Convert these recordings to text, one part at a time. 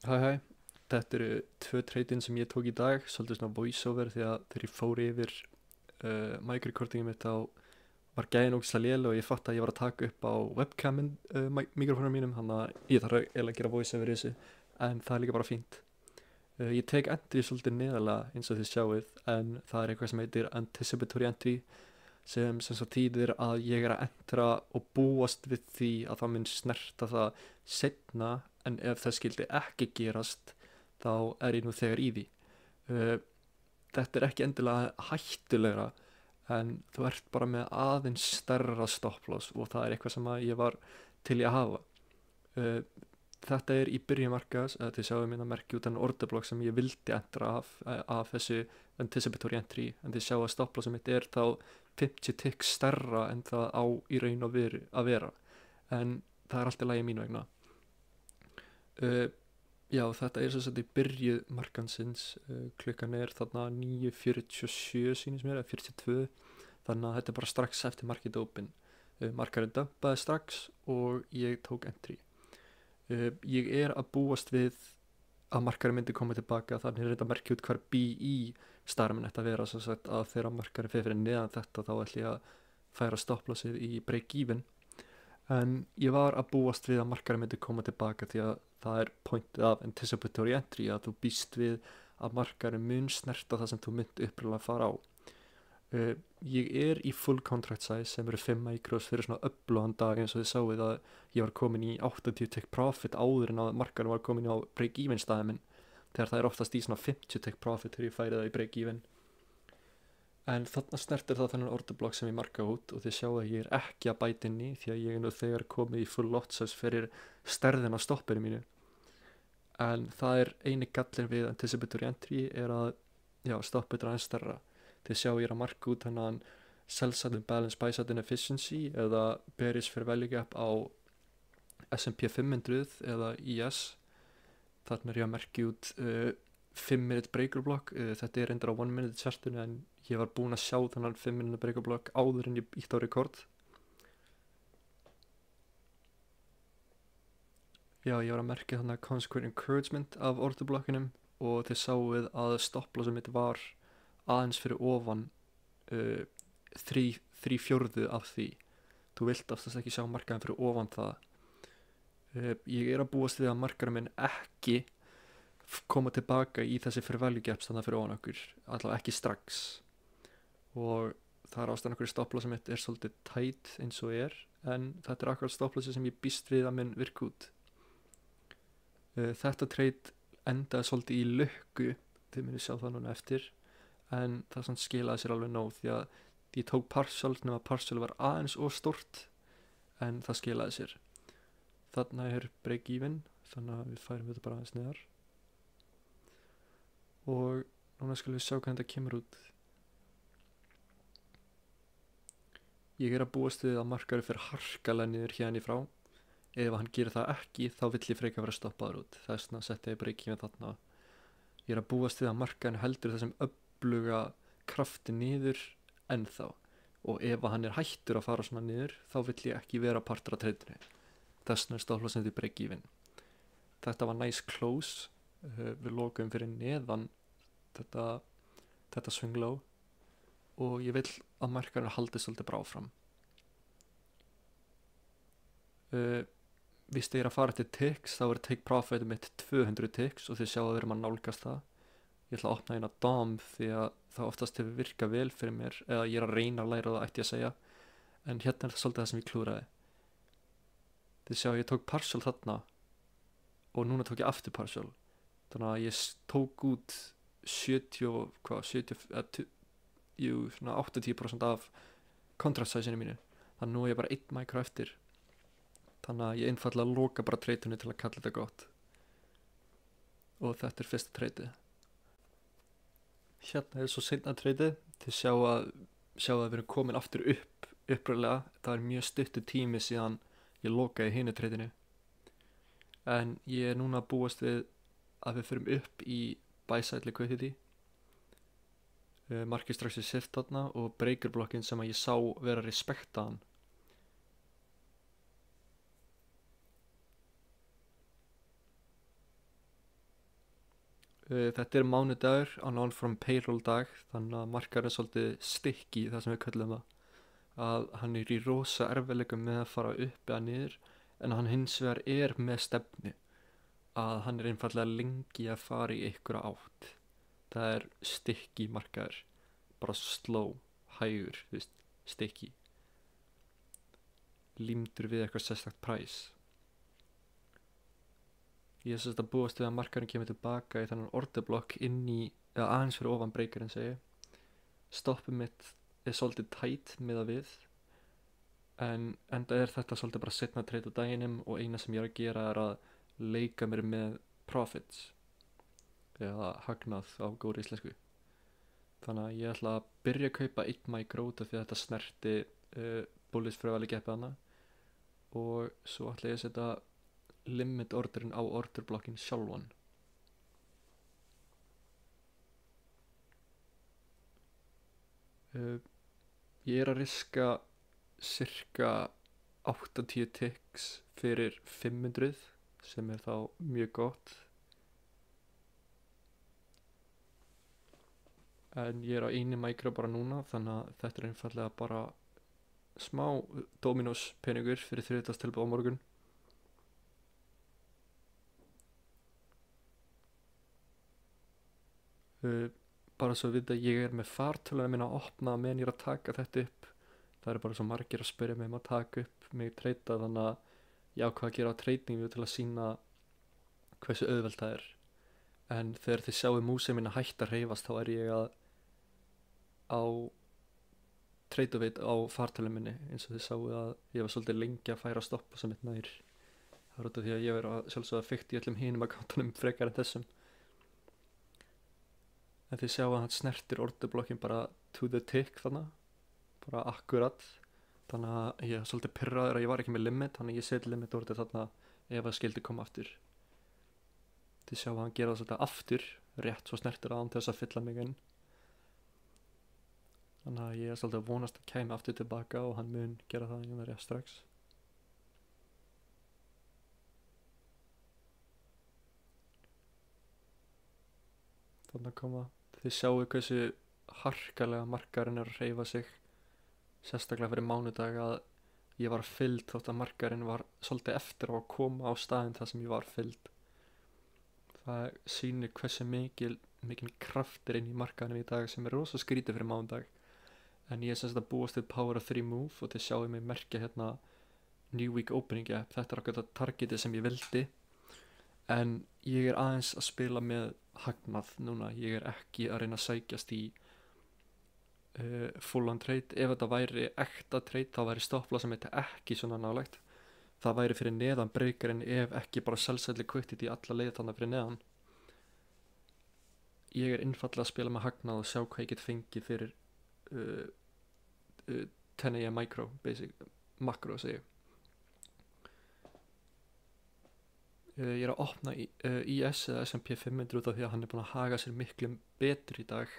Hæ hæ, þetta eru tvö treytin sem ég tók í dag, svolítið svona voiceover því að þegar ég fór yfir mic recordingið mitt þá var gæðin ógeðslega léleg og ég fatt að ég var að taka upp á webcamin mikrofónum mínum, þannig að ég þarf eiginlega að gera voiceover í þessu, en það er líka bara fínt. Ég tek entry svolítið neðarlega eins og þið sjáuð, en það er eitthvað sem heitir anticipatory entry sem svo þýðir að ég er að entra og búast við því að það mun snerta það seinna, en ef það skildi ekki gerast þá er ég nú þegar í því. uh, Þetta er ekki endilega hættulegra, en þú ert bara með aðeins stærra stopploss og það er eitthvað sem að ég var til í að hafa. uh, Þetta er í byrjun markaðs, þið sjáum minna merki út en orderblokk sem ég vildi entra af þessu anticipatory entry, en þið sjáum að stopplossin mitt er þá 50 ticks stærra en það á í raun og veru að vera, en það er alltaf lægi mínu vegna. Já, þetta er svo að í byrju markansins, klukkan er þarna 9:47 sýnist mér, eða 42, þannig að þetta er bara strax eftir market open. Markarinn dumpaði strax og ég tók entry. Ég er að búast við að markarinn myndi koma tilbaka, þannig er þetta að merkja út hver BI starfinn ætti að vera, svo sagt að þegar markarinn fer fyrir neðan þetta þá ætla ég að færa stopplossið í break even, en ég var að búast við að markarinn myndi koma tilbaka því að það er pointið af anticipatory entry að þú býst við að markarinn mun snerta það sem þú myndi uppröðlega að fara á. Ég er í full contract size sem eru 5 micros fyrir svona upplóðan dag, eins og þið sáuð að ég var komin í 80 tick profit áður en að markarinn var komin á break even staðið minn, þegar það er oftast í svona 50 tick profit þegar ég færi það í break even. En þarna snertir það þennan orderblokk sem ég marka út og þið sjáu að ég er ekki að bæta inn í því að ég er nú þegar komið í full lot size fyrir stærðin á stoppinu mínu. En það er eini gallin við anticipatory entry er að stoppið er aðeins stærra. Þið sjáu ég er að marka út hennan sell-side balance buy-side inefficiency eða bearish fair value gap á S&P 500 eða IS. Þarna er ég að merkja út 5 minute breaker block. Þetta er reyndar á 1 minute chartinu, en ég var búinn að sjá þennan 5 minute breaker block áður en ég ítt á rekord. Já, ég var að merkja þannig consequent encouragement af orderblokkinum og þið sáuð að stopplossum mitt var aðeins fyrir ofan 3/4 af því. Þú vilt oftast ekki sjá markaðin fyrir ofan það. Ég er að búast við að markaðin minn ekki koma tilbaka í þessi fair value gaps þannig fyrir ofan okkur, allavega ekki strax, og það er ástæðan okkur stopplossi mitt er svolítið tætt eins og er, en þetta er akkurat stopplossi sem ég býst við að minn virka út. Þetta trade endaði svolítið í lukku, þið munið sjá það núna eftir, en það samt skilaði sér alveg nóg því að ég tók partial nema partial var aðeins og stort, en það skilaði sér. Þarna er break even, þannig að við færum þetta bara aðeins neðar og núna skulum við sjá hvernig þetta kemur út. Ég er að búast við að markaður fyrir harkalega niður hérna í frá. Ef hann gerir það ekki þá vill ég frekar vera stoppaður út, þess vegna setti ég break even þarna. Ég er að búast við að markaðin heldur þessum öfluga krafti niður ennþá, og ef hann er hættur að fara svona niður þá vill ég ekki vera partur af treytinu, þess vegna er stopplossið því break even. Þetta var nice close. Við lokum fyrir neðan þetta swing low og ég vil að markaðin haldi svolítið bara áfram. Vist ég er að fara til ticks þá er take profit mitt 200 ticks og þið sjáu að við erum að nálgast það. Ég ætla að opna eina dom því að það oftast hefur virkað vel fyrir mér, eða ég er að reyna að læra það ætti ég að segja, en hérna er það svolítið það sem ég klúraði. Þið sjáu ég tók partial þarna og núna tók ég aftur partial, þannig að ég tók út 80% af contract size-inu mínu, þannig að nú er ég bara 1 micro eftir, þannig að ég einfallega loka bara treytunni til að kalla þetta gott. Og þetta er fyrsta treytið. Hérna er svo seinna treytið. Þið sjá að við erum komin aftur uppröðlega. Það er mjög stuttur tími síðan ég lokaði hinu treytinu, en ég er núna að búast við að við förum upp í buy side liquidity. Markið strax í shift þarna og breaker blokkin sem að ég sá vera respektaðan. Þetta er mánudagur á non-from payroll dag, þannig að markaðurinn er svolítið sticky, það sem við köllum það, að hann er í rosa erfiðleikum með að fara upp eða niður, en hann hins vegar er með stefnu, að hann er einfallega lengi að fara í einhverja átt. Það er sticky markaður, bara slow, hægur, þú veist, sticky, límdur við eitthvað sérstakt price. Ég er sérst að búast við að markaðurinn kemur tilbaka í þannig orderblokk inn í, eða aðeins fyrir ofan breakerinn segi. Stoppið mitt er svolítið tætt miðað við, en enda er þetta svolítið bara seinna trade á daginum og eina sem ég er að gera er að leika mér með profits, eða hagnað á góðri íslensku. Þannig að ég ætla að byrja að kaupa 1 micro út af því að þetta snerti bullish fröðali geppið hana, og svo ætla ég að setja limit orderinn á orderblokkin sjálfan. Ég er að riska cirka 80 ticks fyrir 500 sem er þá mjög gott, en ég er á einu micro bara núna, þannig að þetta er einfallega bara smá Dominos peningur fyrir 30 tilbúð á morgun. Bara svo að vita, ég er með fartöluna minna að opna meðan ég er að taka þetta upp. Það eru bara svo margir að spyrja mig að taka upp mig treyta, þannig að ég ákvað að gera á treytingu til að sína hversu auðvelt það er. En þegar þið sjáu músið minna hægt að hreyfast, þá er ég á treytuveit á fartöluna minni, eins og þið sáu að ég var svolítið lengi að færa að stoppa sem mitt nær. Það er út af því að ég verið að sjálfsögða fyrkt í öllum hinum akkántunum frekar en þessum. En þið sjáu að hann snertir orderblokkin bara to the tick þannig, bara akkurat. Þannig að ég er svolítið pirraður að ég var ekki með limit, þannig að ég seti limit order þarna ef það skildi koma aftur. Þið sjáu að hann gera það svolítið aftur, rétt svo snertir að hann til þess að fylla mig inn. Þannig að ég er svolítið að vonast að kæmi aftur tilbaka og hann mun gera það innan rétt strax. Þannig að koma. Þið sjáu hversu harkalega markaðurinn er að hreyfa sig, sérstaklega fyrir mánudag, að ég var fylgd þótt að markaðurinn var svolítið eftir á að koma á staðinn þar sem ég var fylgd. Það sýnir hversu mikil kraft er inn í markaðurinn í dag, sem er rosa skrítið fyrir mánudag. En ég er semst að búast við power of 3 move og þið sjáu mig merkja hérna New Week Opening Gap. Þetta er okkur targetið sem ég vildi, en ég er aðeins að spila með hagnað núna. Ég er ekki að reyna að sækjast í full on trade. Ef þetta væri ekta trade, þá væri stoppla sem þetta ekki svona nálægt. Það væri fyrir neðan breakerinn, ef ekki bara sell-side liquidity alla leið þannig fyrir neðan. Ég er einfallega að spila með hagnað og sjá hvað ég get fengið fyrir 10 AM micro, makro segi ég. Ég er að opna IS eða S&P 500 út af því að hann er búinn að haga sér miklu betur í dag.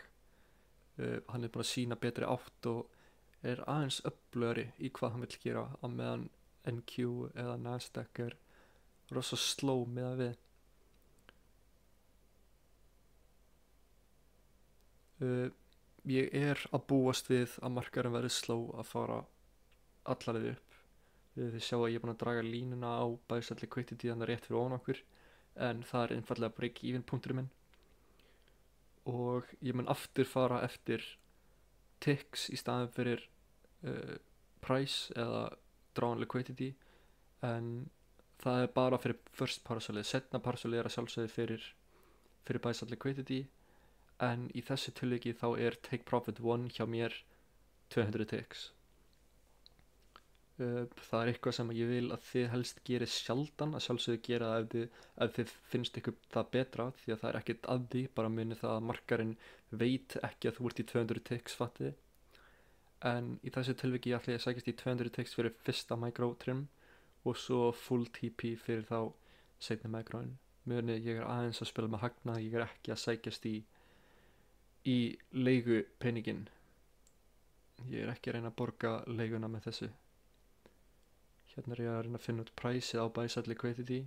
Hann er búinn að sína betri átt og er aðeins öflugri í hvað hann vill gera, á meðan NQ eða Nasdaq er rosa slow með að við. Ég er að búast við að markaðurinn verði slow að fara alla leið upp. Þið sjá að ég er búinn að draga línuna á buy-side liquidity þannig rétt fyrir ofan okkur, en það er einfallega break-even punkturinn minn, og ég mun aftur fara eftir ticks í staðin fyrir price eða drawn liquidity, en það er bara fyrir first parcelið. Setna parcelið er að sjálfsögðu fyrir buy-side liquidity, en í þessu tilviki þá er take profit 1 hjá mér 200 ticks. Það er eitthvað sem ég vil að þið helst gerir sjaldan, að sjálfsögðu gera það ef þið finnst ykkur það betra, því að það er ekkert að því, bara muni það að markarinn veit ekki að þú ert í 200 ticks fattiði. En í þessu tilviki ætla ég að sækjast í 200 ticks fyrir fyrsta micro trim og svo full TP fyrir þá seinni microin. Muni ég er aðeins að spila með hagnað, ég er ekki að sækjast í leigu peningin. Ég er ekki að reyna að borga leiguna með þessu. Hérna er ég að reyna að finna út priceið á buy-side liquidity.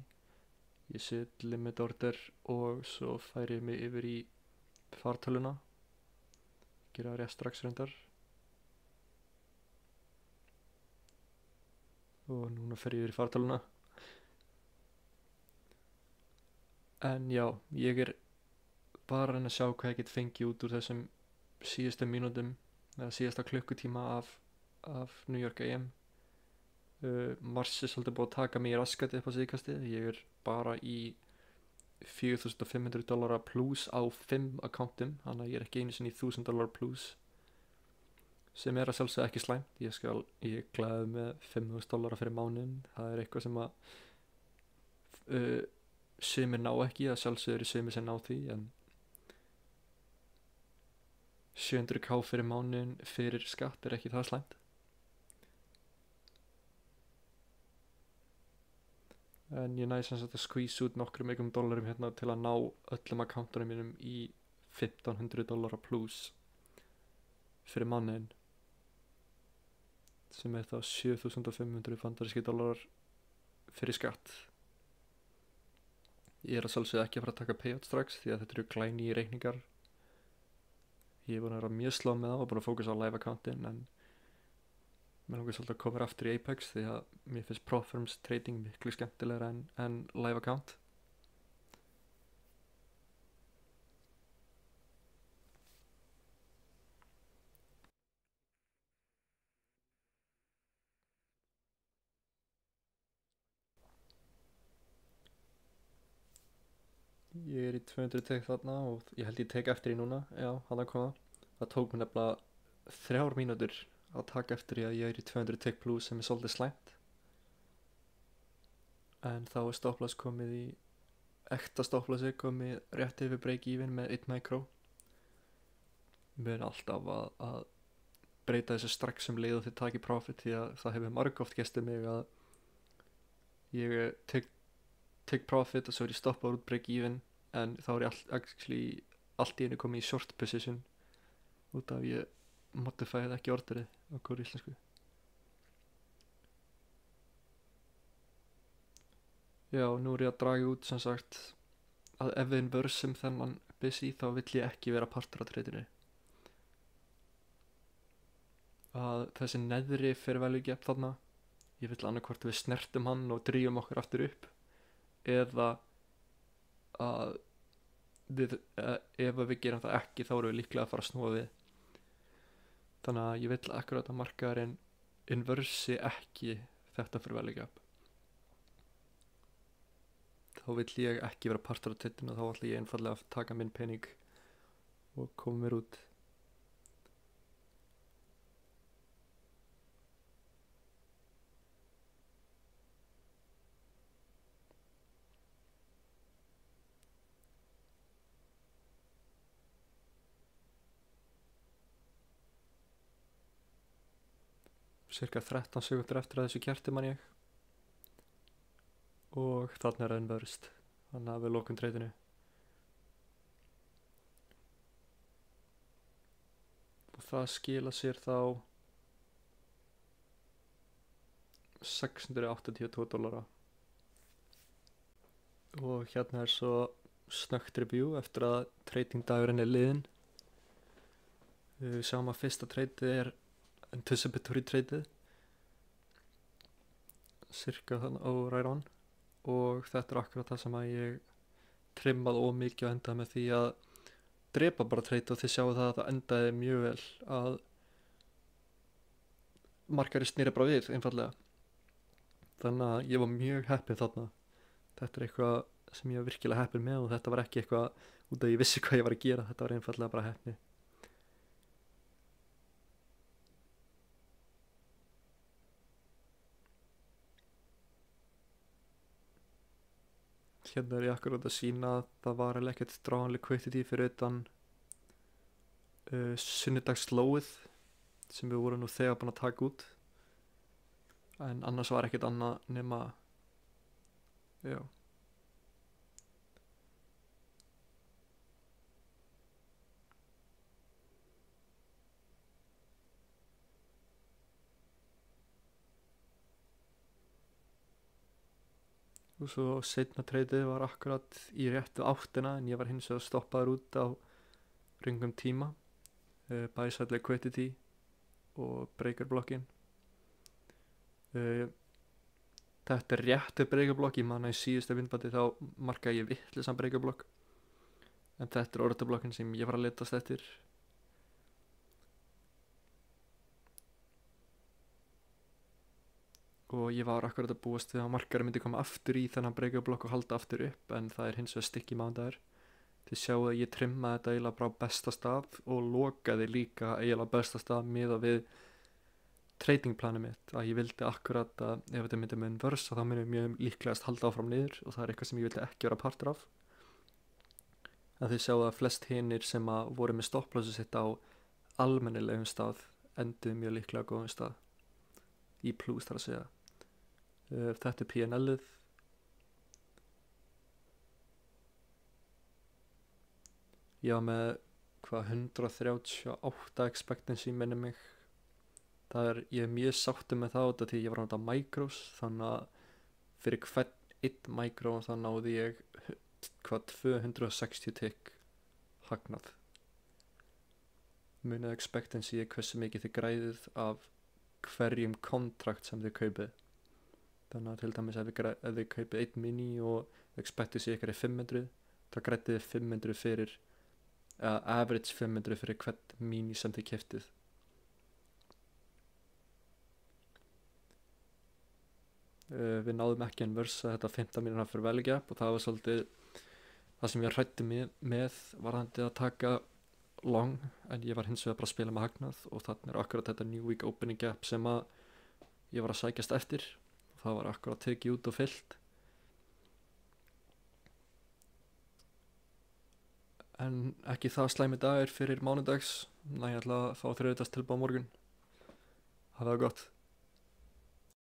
ég set limit order og svo færi ég mig yfir í fartöluna, gera rétt strax reyndar, og núna fer ég yfir í fartöluna. En já, ég er bara að reyna að sjá hvað ég get fengið út úr þessum síðustu mínútum eða síðasta klukkutíma af New York AM. Mars er svolítið búið að taka mig í raskati upp á síðkastið. Ég er bara í $4,500 plus á 5 accountum, þannig að ég er ekki einu sinni í $1,000 plus, sem er að sjálfsögða ekki slæmt. Ég glæði með $5,000 fyrir mánuðin. Það er eitthvað sem að sumir ná ekki, að sjálfsögðu eru sumir sem ná því, en $700k fyrir mánuðin fyrir skatt er ekki það slæmt. En ég næði sem sagt að squeeze út nokkrum $1 hérna til að ná öllum accountunum mínum í $1,500 plus fyrir mánuðin, sem er þá 7.500 bandaríski dollar fyrir skatt. Ég er að sjálfsögðu ekki að fara að taka payout strax því að þetta eru glæný reikningar. Ég er búin að vera mjög slá með það og búin að fókusa á live accountin, en mér langar svolítið að koma aftur í Apex því að mér finnst Profirms trading miklu skemmtilegra en live account. Ég er í 200 tek þarna og ég held ég tek eftir í núna. Já, hann að koma. Það tók mér nefnilega 3 mínútur að taka eftir í að ég er í 200 tek plus, sem er svolítið slæmt. En þá er stopploss komið í ekta stopplossi, komið rétt yfir break-even með 1 micro. Mér er alltaf að breyta þessu strax leið og þið takið profit, því að það hefur margoft gestið mig að ég tek profit og svo er ég stoppað út break-even, en þá er ég allt í einu komið í short position út af ég modifæði ekki orderið á góðri íslensku. Já, nú er ég að draga út sem sagt að ef við inversum þennan busy þá vill ég ekki vera partur á treytinu. Að þessi neðri fyrir value gap þarna, ég vill annarkvort við snertum hann og drýjum okkur aftur upp, eða að ef við gerum það ekki þá erum við líklega að fara að snúa við. Þannig að ég vill akkurat að markaðurinn inversi ekki þetta fyrir value gap. Þá vill ég ekki vera partur á treytinu, þá ætla ég einfallega að taka minn pening og koma mér út. Cirka 13 sekundur eftir að þessu kerti man ég, og þarna er það inversed, þannig að við lokum treytinu. Og það skila sér þá $682. Og hérna er svo snöggt review eftir að trading dagurinn er liðinn. Við sjáum að fyrsta treytið er anticipatory treytið, cirka þannig á right on, og þetta er akkurat það sem að ég trimmað ómikið og endaði með því að drepa bara treytið, og þið sjáu það að það endaði mjög vel, að markari snýri bara við einfallega. Þannig að ég var mjög heppinn þarna. Þetta er eitthvað sem ég var virkilega heppinn með, og þetta var ekki eitthvað út af ég vissi hvað ég var að gera, þetta var einfallega bara heppni. Hérna er ég akkurat að sína að það var alveg ekkert drawn liquidity fyrir utan sunnudagslóið sem við vorum nú þegar búin að taka út, en annars var ekkert annað nema, já. og svo seinna treytið var akkurat í réttu áttina en ég var hins vegar stoppaður út á röngum tíma, Buy-Side Liquidity og breakerblokkin. Þetta er réttu breakerblokk, ég man að í síðustu myndbandi þá markaði ég vitlausan breakerblokk, en þetta er orðablokkin sem ég var að letast eftir. Og ég var akkurat að búast við að markari myndi koma aftur í þennan breakerblokk og halda aftur upp, en það er hins vegar sticky mánudagur. Þið sjáu að ég trimmaði þetta eiginlega bara á besta stað og lokaði líka eiginlega á besta stað miðað við tradingplanið mitt, að ég vildi akkurat að ef þetta myndi með inverse þá myndi mjög líklegast halda áfram niður og það er eitthvað sem ég vildi ekki vera partur af. En þið sjáu að flest hinir sem að voru með stopplossu sitt á almennilegum stað enduðu mjög líklega á góðum stað, í plus þar að segja. Þetta er P&L-ið. Ég var með 138 expectancy minni mig. Ég er mjög sáttur með það út af því ég var að nota micros, þannig að fyrir hvern einn micro þá náði ég 260 tick hagnað. Munið expectancy er hversu mikið þið græðið af hverjum kontrakt sem þið kaupið. Þannig að til dæmis ef þið kaupið 1 mini og expectancy ykkar er 500, þá græðið þið 500 fyrir, average 500 fyrir hvern mini sem þið keyptið. Við náðum ekki inversa þetta 15 mínúna fyrir value gap og það var svolítið það sem ég hræddi með varðandi að taka long, en ég var hins vegar bara að spila með hagnað og þannig er akkurat þetta new week opening gap sem að ég var að sækjast eftir og það var akkurat tekið út og fyllt. En ekki það slæmi dagur fyrir mánudags, ég ætla að fá þriðjudags tilbúið á morgun. Hafa það gott.